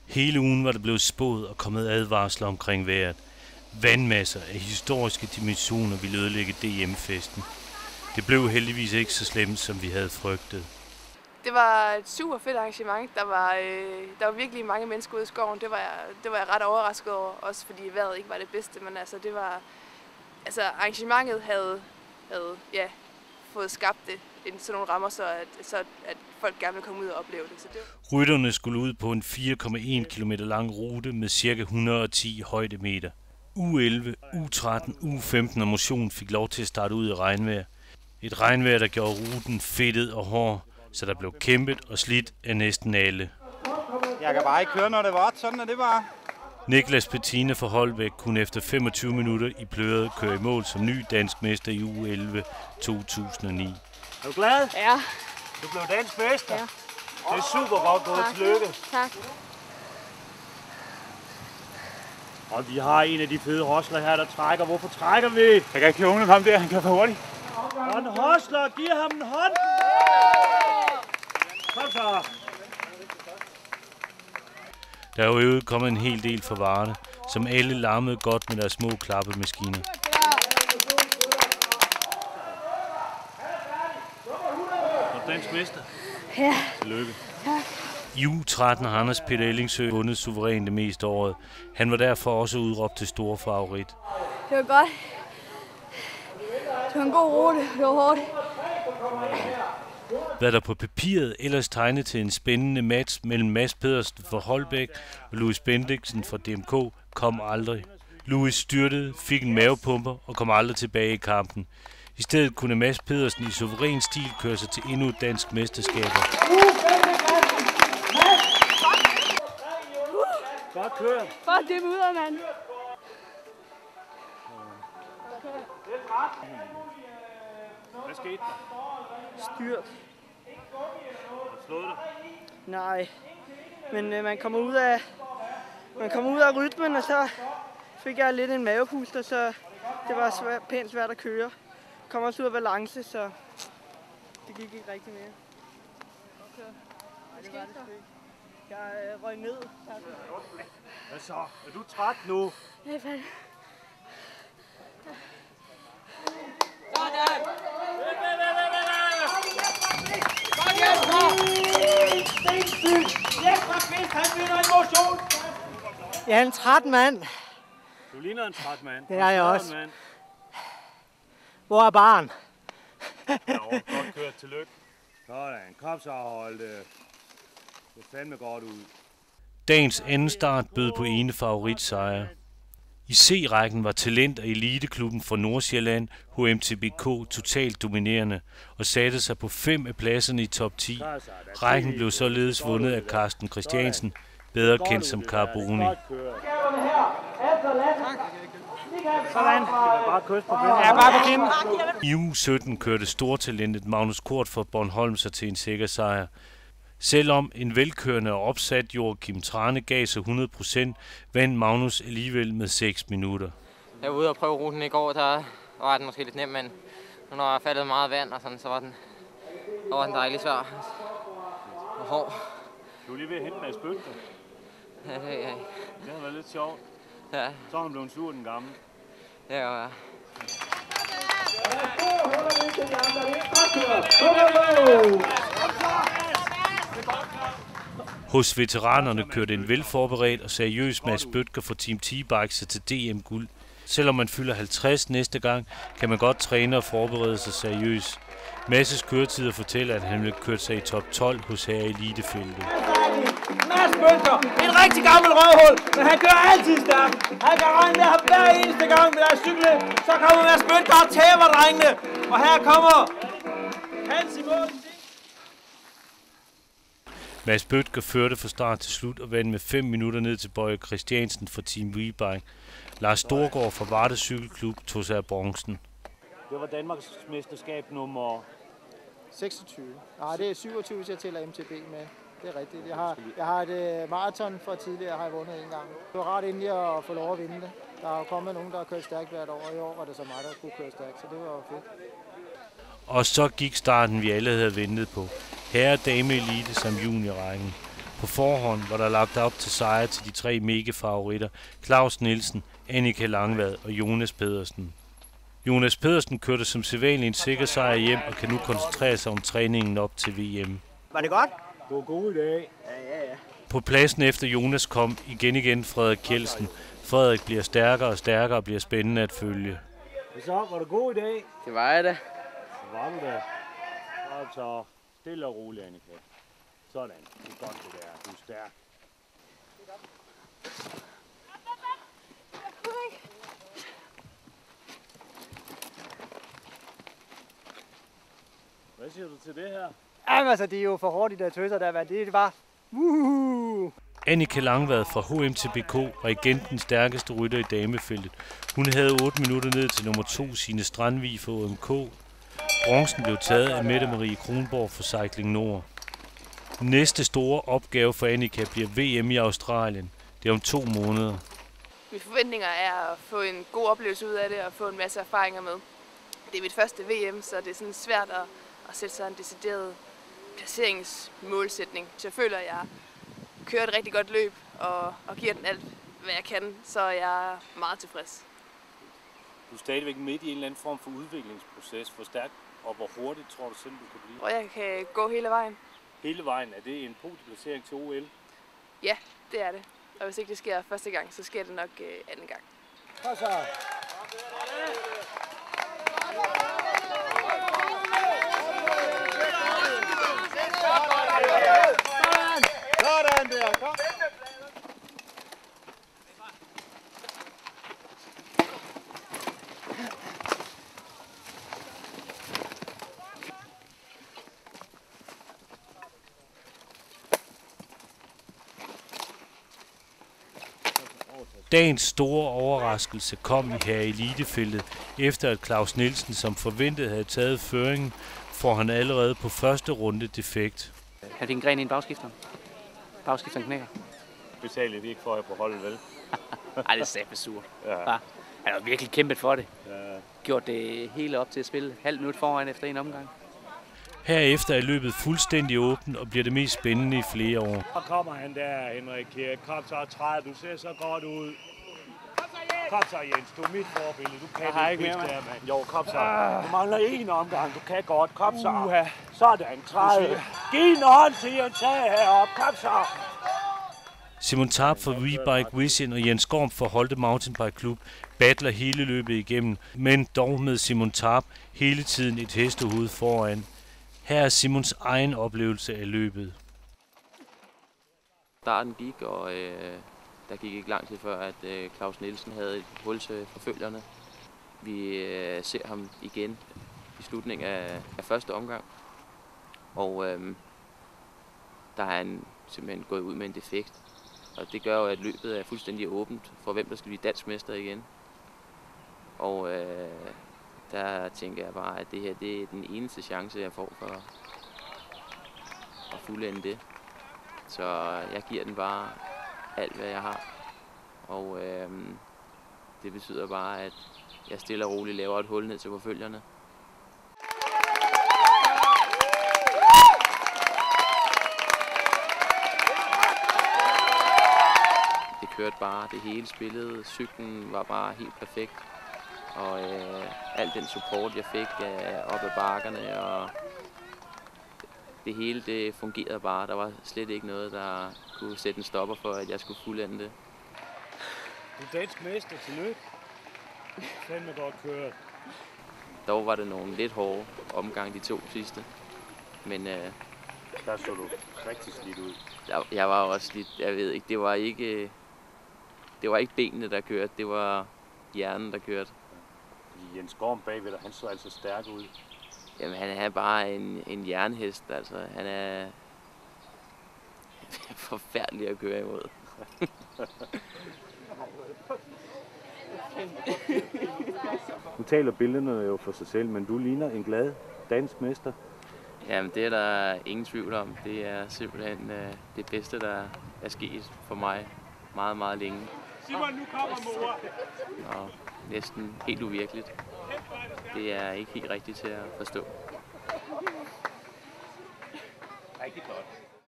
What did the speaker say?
Hele ugen var der blevet spået og kommet advarsler omkring vejret. Vandmasser af historiske dimensioner ville ødelægge DM-festen. Det blev heldigvis ikke så slemt, som vi havde frygtet. Det var et super fedt arrangement. Der var virkelig mange mennesker ude i skoven. Det var jeg ret overrasket over, også fordi vejret ikke var det bedste. Men arrangementet havde fået skabt sådan nogle rammer, så at folk gerne ville komme ud og opleve det. Rytterne skulle ud på en 4,1 km lang rute med ca. 110 højdemeter. U11, U13, U15 og motion fik lov til at starte ud i regnvejr. Et regnvejr, der gjorde ruten fedtet og hård, så der blev kæmpet og slidt af næsten alle. Jeg kan bare ikke køre, når det var. Sådan er det bare. Niklas Pettine fra Holbæk kunne efter 25 minutter i pløret køre i mål som ny dansk mester i U11 2009. Er du glad? Ja. Du blev dansk mester? Ja. Det er super godt gået. Tillykke. Tak. Og vi har en af de fede hostler her, der trækker. Hvorfor trækker vi? Jeg kan ikke køre ham der, han kan for hurtigt. Og en hostler, giv ham en hånd. Kom så. Der er jo kommet en hel del fra varerne, som alle larmede godt med deres små klappemaskiner. Og dansk mester. Ja. Tillykke. I U13 har Anders Peter Ellingsø vundet suverænt det meste året. Han var derfor også udråbt til store favorit. Det var godt. Det var en god rute. Det var hårdt. Hvad der på papiret ellers tegnede til en spændende match mellem Mads Pedersen fra Holbæk og Louis Bendiksen fra DMK kom aldrig. Louis styrtede, fik en mavepumper og kom aldrig tilbage i kampen. I stedet kunne Mads Pedersen i suveræn stil køre sig til endnu et dansk mesterskaber. Godt kørt. Fuck, det er mudder, mand. Hvad skete der? Styrt. Slået dig? Nej, men man kommer ud af rytmen, og så fik jeg lidt en mavepuster, så det var pænt svært at køre. Kom også ud af balance, så det gik ikke rigtig mere. Okay. Nej, det var det sgu ikke. Jeg røg ned. Hvad så? Er du træt nu? Nej, fandme. Jeg er en træt mand. Du ligner en træt mand. Det er jeg også. Hvor er barn? Ja, godt kørt. Tillykke. Sådan. Kom så og hold det. Det er fandme godt ud. Dagens anden start bød på ene favoritsejr. I C-rækken var Talent- og Eliteklubben fra Nordsjælland, HMTBK, totalt dominerende og satte sig på 5 af pladserne i top 10. Rækken blev således vundet af Carsten Christiansen, bedre kendt som Carboni. Sådan. Bare kys på pinden. Ja, bare på pinden. I uge 17 kørte stortalentet Magnus Kort fra Bornholm sig til en sikker sejr. Selvom en velkørende og opsat Joachim Trane gav sig 100%, vandt Magnus alligevel med 6 minutter. Jeg var ude og prøve ruten i går, der var den måske lidt nem, men nu når jeg faldet meget vand og sådan, så var den dejlig svær og hård. Du er lige ved at hente Mads Bøgter. Ja, det ved jeg ikke. Det har været lidt sjovt. Ja. Så er han blevet sur, den gamle. Det er jo, Hos veteranerne kørte en velforberedt og seriøs Mads Bødker fra Team T-Bike sig til DM-guld. Selvom man fylder 50 næste gang, kan man godt træne og forberede sig seriøst. Masses køretider fortæller, at han vil køre sig i top 12 hos her elitefeltet. Mads Bødker, en rigtig gammel røvhul, men han kører altid stærkt. Han kan regne med ham hver eneste gang, vi er cykle. Så kommer Mads Bødker og tæver drengene. Og her kommer Hans i mål. Mads Bødker førte fra start til slut og vandt med 5 minutter ned til Bøje Christiansen fra Team WeBike. Lars Storgård fra Varde Cykelklub tog sig af bronzen. Det var Danmarks mesterskab nummer 26. Nej, det er 27, hvis jeg tæller MTB med. Det er rigtigt. Jeg har et maraton fra tidligere, har jeg vundet en gang. Det var ret endelig at få lov at vinde det. Der er jo kommet nogen, der har kørt stærkt hvert år, og i år var det så mig, der skulle køre stærkt, så det var jo fedt. Og så gik starten, vi alle havde ventet på. Herre- og dame-elite som juniorrækken. På forhånd var der lagt op til sejr til de 3 megafavoritter, Claus Nielsen, Annika Langvad og Jonas Pedersen. Jonas Pedersen kørte som sædvanlig en sikker sejr hjem og kan nu koncentrere sig om træningen op til VM. Var det godt? Du er god i dag. Ja. På pladsen efter Jonas kom igen Frederik Kjeldsen. Frederik bliver stærkere og stærkere og bliver spændende at følge. Så var du god i dag? Det var jeg da. Så var du da. Så stille og roligt, Annika. Sådan. Det er godt det der. Du er stærk. Hvad siger du til det her? Jamen altså, det er jo for hårdt, de der tøser der, hvad det var. Annika Langvad fra HMTBK var igen den stærkeste rytter i damefeltet. Hun havde 8 minutter ned til nummer 2, Signe Strandvig for OMK. Bronzen blev taget af Mette Marie Kronborg for Cycling Nord. Næste store opgave for Annika bliver VM i Australien. Det er om 2 måneder. Mine forventninger er at få en god oplevelse ud af det og få en masse erfaringer med. Det er mit første VM, så det er sådan svært at sætte sig en decideret placeringsmålsætning. Så jeg føler, at jeg kører et rigtig godt løb og giver den alt, hvad jeg kan, så jeg er meget tilfreds. Du er stadigvæk midt i en eller anden form for udviklingsproces. Hvor stærkt og hvor hurtigt tror du selv, du kan blive? Og jeg kan gå hele vejen. Hele vejen, er det en podieplacering til OL? Ja, det er det. Og hvis ikke det sker første gang, så sker det nok anden gang. Sådan der, kom. Dagens store overraskelse kom her i elitefeltet, efter at Claus Nielsen som forventet havde taget føringen, får han allerede på første runde defekt. Han fik en gren i en bagskifter. Bagskifteren knækker. Betaler vi ikke for jer på holdet, vel? Ej, det er sæt surt. Ja. Han har virkelig kæmpet for det. Ja. Gjort det hele op til at spille halvt minut foran efter en omgang. Herefter er løbet fuldstændig åbent og bliver det mest spændende i flere år. Så kommer han der, Henrik Kjær. Kom så, træder. Du ser så godt ud. Kom så, Jens. Du er mit forbillede. Du kan det ikke mere, mand. Jo, kom så. Du mangler en omgang. Du kan godt. Kom så. Sådan, træde. Giv en hånd til Jens herop. Kom så. Simon Tarp fra WeBike Vision og Jens Gorm fra Holte Mountainbike Klub battler hele løbet igennem, men dog med Simon Tarp hele tiden et hestehoved foran. Her er Simons egen oplevelse af løbet. Starten gik, og der gik ikke lang tid før, at Claus Nielsen havde et hul til forfølgerne. Vi ser ham igen i slutningen af første omgang, og der er han simpelthen gået ud med en defekt. Og det gør jo, at løbet er fuldstændig åbent for, hvem der skal blive dansk mester igen. Og der tænker jeg bare, at det her det er den eneste chance, jeg får for at fuldende det. Så jeg giver den bare alt, hvad jeg har. Og det betyder bare, at jeg stille og roligt laver et hul ned til forfølgerne. Det kørte bare, det hele spillede. Cyklen var bare helt perfekt. Og al den support, jeg fik op ad bakkerne, og det hele det fungerede bare. Der var slet ikke noget, der kunne sætte en stopper for, at jeg skulle fuldende det. Du er dansk mester, tillykke. Fandme godt kørt. Dog var det nogle lidt hårde omgang, de 2 sidste. Men der så du rigtig slidt ud. Jeg var også lidt, jeg ved ikke, det var ikke benene, der kørte, det var hjernen, der kørte. Jens Gorm bagved dig, han så altså stærk ud. Jamen, han er bare en jernhest, altså. Han er forfærdelig at køre imod. Nu taler billederne jo for sig selv, men du ligner en glad dansk mester. Jamen, det er der ingen tvivl om. Det er simpelthen det bedste, der er sket for mig meget, meget længe. Simon, nu kommer mor! Og næsten helt uvirkeligt. Det er ikke helt rigtigt til at forstå.